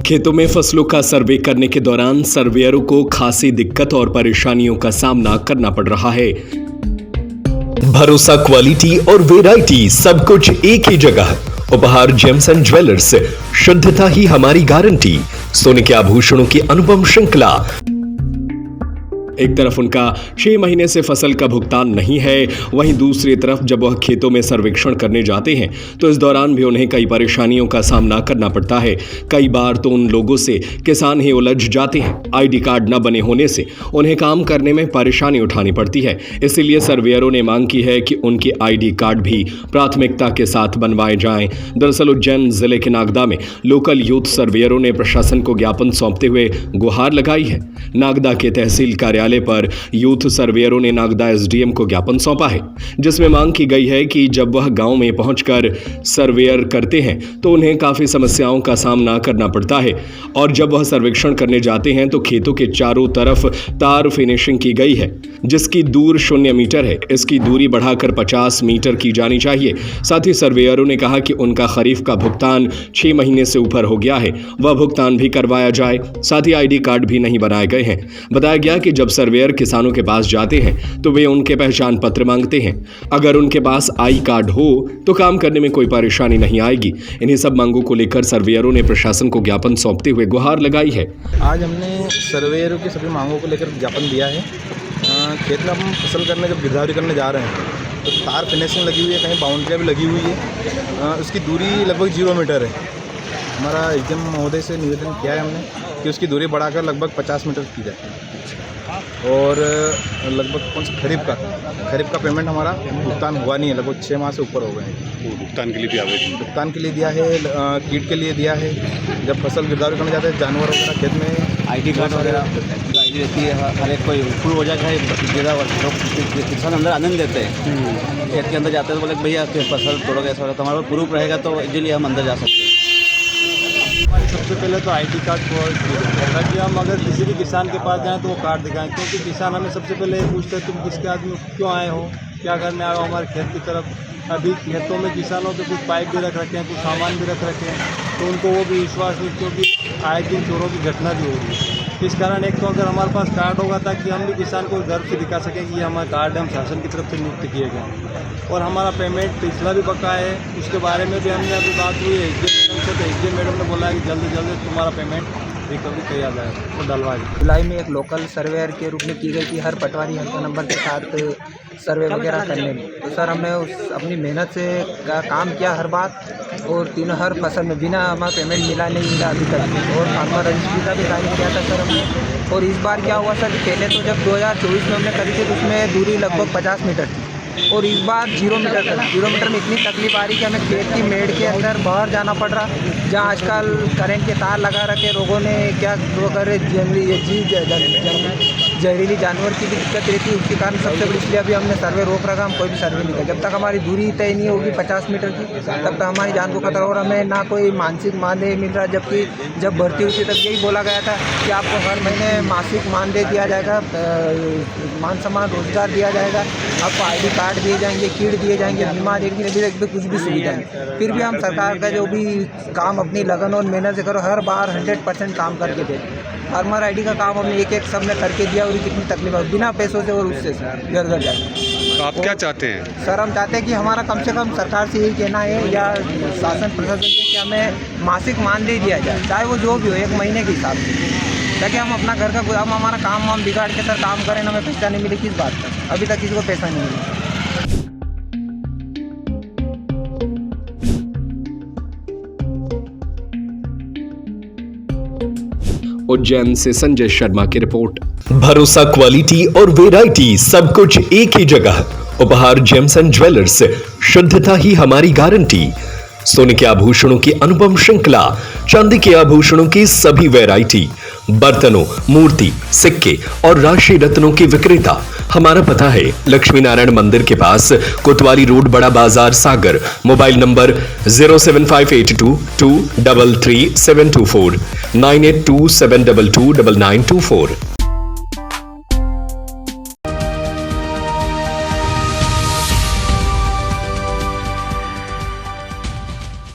खेतों में फसलों का सर्वे करने के दौरान सर्वेयरों को खासी दिक्कत और परेशानियों का सामना करना पड़ रहा है। भरोसा, क्वालिटी और वैरायटी सब कुछ एक ही जगह। उपहार जेम्स एंड ज्वेलर्स, शुद्धता ही हमारी गारंटी। सोने के आभूषणों की अनुपम श्रृंखला। एक तरफ उनका 6 महीने से फसल का भुगतान नहीं है, वहीं दूसरी तरफ जब वह खेतों में सर्वेक्षण करने जाते हैं तो इस दौरान भी उन्हें कई परेशानियों का सामना करना पड़ता है। कई बार तो उन लोगों से किसान ही उलझ जाते हैं। आईडी कार्ड न बने होने से उन्हें काम करने में परेशानी उठानी पड़ती है। इसीलिए सर्वेयरों ने मांग की है कि उनके आईडी कार्ड भी प्राथमिकता के साथ बनवाए जाएं। दरअसल उज्जैन जिले के नागदा में लोकल यूथ सर्वेयरों ने प्रशासन को ज्ञापन सौंपते हुए गुहार लगाई है। नागदा के तहसील कार्यालय पर यूथ सर्वेयरों ने नागदा एसडीएम को ज्ञापन सौंपा है, जिसमें मांग की गई है कि जब वह गांव में पहुंचकर सर्वेयर करते हैं तो उन्हें काफी समस्याओं का सामना करना पड़ता है और जब वह सर्वेक्षण करने जाते हैं तो खेतों के चारों तरफ तार फिनिशिंग की गई है, जिसकी दूर 0 मीटर है। इसकी दूरी बढ़ाकर 50 मीटर की जानी चाहिए। साथ ही सर्वेयरों ने कहा कि उनका खरीफ का भुगतान 6 महीने से ऊपर हो गया है, वह भुगतान भी करवाया जाए। साथ ही आईडी कार्ड भी नहीं बनाए गए हैं। बताया गया कि जब सर्वेयर किसानों के पास जाते हैं तो वे उनके पहचान पत्र मांगते हैं। अगर उनके पास आई कार्ड हो तो काम करने में कोई परेशानी नहीं आएगी। इन्हीं सब मांगों को लेकर सर्वेयरों ने प्रशासन को ज्ञापन सौंपते हुए गुहार लगाई है। आज हमने सर्वेयरों की सभी मांगों को लेकर ज्ञापन दिया है। खेत में हम फसल करने जब गिरदावरी करने जा रहे हैं तो तार फिनिशिंग लगी हुई है, कहीं बाउंड्रियाँ भी लगी हुई है। उसकी दूरी लगभग 0 मीटर है। हमारा एसडीएम महोदय से निवेदन किया है हमने कि उसकी दूरी बढ़ाकर लगभग 50 मीटर की जाए। और लगभग कौन सा खरीफ का पेमेंट हमारा भुगतान हुआ नहीं है, लगभग 6 माह से ऊपर हो गए हैं। भुगतान के लिए भी आवेदन भुगतान के लिए दिया है, कीट के लिए दिया है। जब फसल गिरदावरी करने जाते हैं जानवर वगैरह खेत में आईडी कार्ड वगैरह आईडी रहती है, हर एक कोई प्रूव हो जाता है। किसान अंदर आनंद देते हैं, खेत के अंदर जाते हैं तो बोले भैया फसल तोड़ोगे ऐसा होगा, तो हमारे पास प्रूफ रहेगा तो इजीली हम अंदर जा सकते हैं। सबसे पहले तो आईडी कार्ड को ताकि हम अगर किसी भी किसान के पास जाएं तो वो कार्ड दिखाएं, क्योंकि किसान हमें सबसे पहले ये पूछते हैं तुम किसके आदमी क्यों आए हो, क्या करने आए हो हमारे खेत की तरफ। अभी खेतों में किसानों के कुछ पाइप भी रख रखे हैं, कुछ सामान भी रख रखे हैं, तो उनको वो भी विश्वास नहीं, क्योंकि आए दिन चोरों की घटना भी हो रही है। इस कारण एक तो अगर हमारे पास कार्ड होगा ताकि हम भी किसान को गर्व से दिखा सकें कि ये हमारा कार्ड हम शासन की तरफ से नियुक्त किए गए। और हमारा पेमेंट पिछला भी बका है, उसके बारे में भी हमने अभी बात हुई है एसडीएम मैडम से, तो एसडीएम मैडम ने बोला है कि जल्दी जल्दी तुम्हारा पेमेंट रिकवरी किया जाए तो डलवा दी। जुलाई में एक लोकल सर्वेयर के रूप में की गई थी, हर पटवारी हल्का नंबर के साथ सर्वे वगैरह करने में। तो सर हमने अपनी मेहनत से काम किया हर बार, और तीनों हर फसल में बिना हमारा पेमेंट मिला नहीं मिला अभी तक। और फार्मर रजिस्ट्री का भी कार्य किया था सर हमने। और इस बार क्या हुआ सर, पहले तो जब 2024 में हमने करी थी तो उसमें दूरी लगभग 50 मीटर थी, और इस बार 0 मीटर था। 0 मीटर में इतनी तकलीफ आ रही कि हमें खेत की मेड़ के अंदर बाहर जाना पड़ रहा, जहाँ आजकल करंट के तार लगा रखे लोगों ने, क्या वो करे जहरीली जानवर की भी दिक्कत रहती है। उसके कारण सबसे बड़ी इसलिए अभी हमने सर्वे रोक रखा, हम कोई भी सर्वे नहीं कर। जब तक हमारी दूरी तय नहीं होगी 50 मीटर की, तब तक हमारी जान को खतरा। और हमें ना कोई मानसिक मानदेय मिल रहा, जबकि जब भर्ती हुई थी तब यही बोला गया था कि आपको हर महीने मासिक मानदेय दिया जाएगा, मान सम्मान रोजगार दिया जाएगा, आपको आईडी कार्ड दिए जाएंगे, किट दिए जाएंगे, बीमा देंगे, अभी कुछ भी सुविधा नहीं। फिर भी हम सरकार का जो भी काम अपनी लगन और मेहनत से करो, हर बार 100% काम करके दे। फार्मर आईडी का काम हमने एक सब ने करके दिया, और कितनी तकलीफ है बिना पैसों से और उससे घर घर जाए। तो आप क्या चाहते हैं? सर हम चाहते हैं कि हमारा कम से कम सरकार से यही कहना है या शासन प्रशासन से कि हमें मासिक मानदेय दिया जाए, चाहे वो जो भी हो, 1 महीने के हिसाब से, ताकि हम अपना घर का हम हमारा काम हम बिगाड़ के सर काम करें, हमें पैसा नहीं मिले। किस बात का अभी तक किसी को पैसा नहीं मिला। उज्जैन से संजय शर्मा की रिपोर्ट। भरोसा, क्वालिटी और वैरायटी सब कुछ एक ही जगह। उपहार जेम्स एंड ज्वेलर्स, शुद्धता ही हमारी गारंटी। सोने के आभूषणों की अनुपम श्रृंखला, चांदी के आभूषणों की सभी वैरायटी, बर्तनों, मूर्ति, सिक्के और राशि रत्नों के विक्रेता। हमारा पता है लक्ष्मी नारायण मंदिर के पास, कोतवाली रोड, बड़ा बाजार, सागर। Mobile number 07582233724, 9827229924।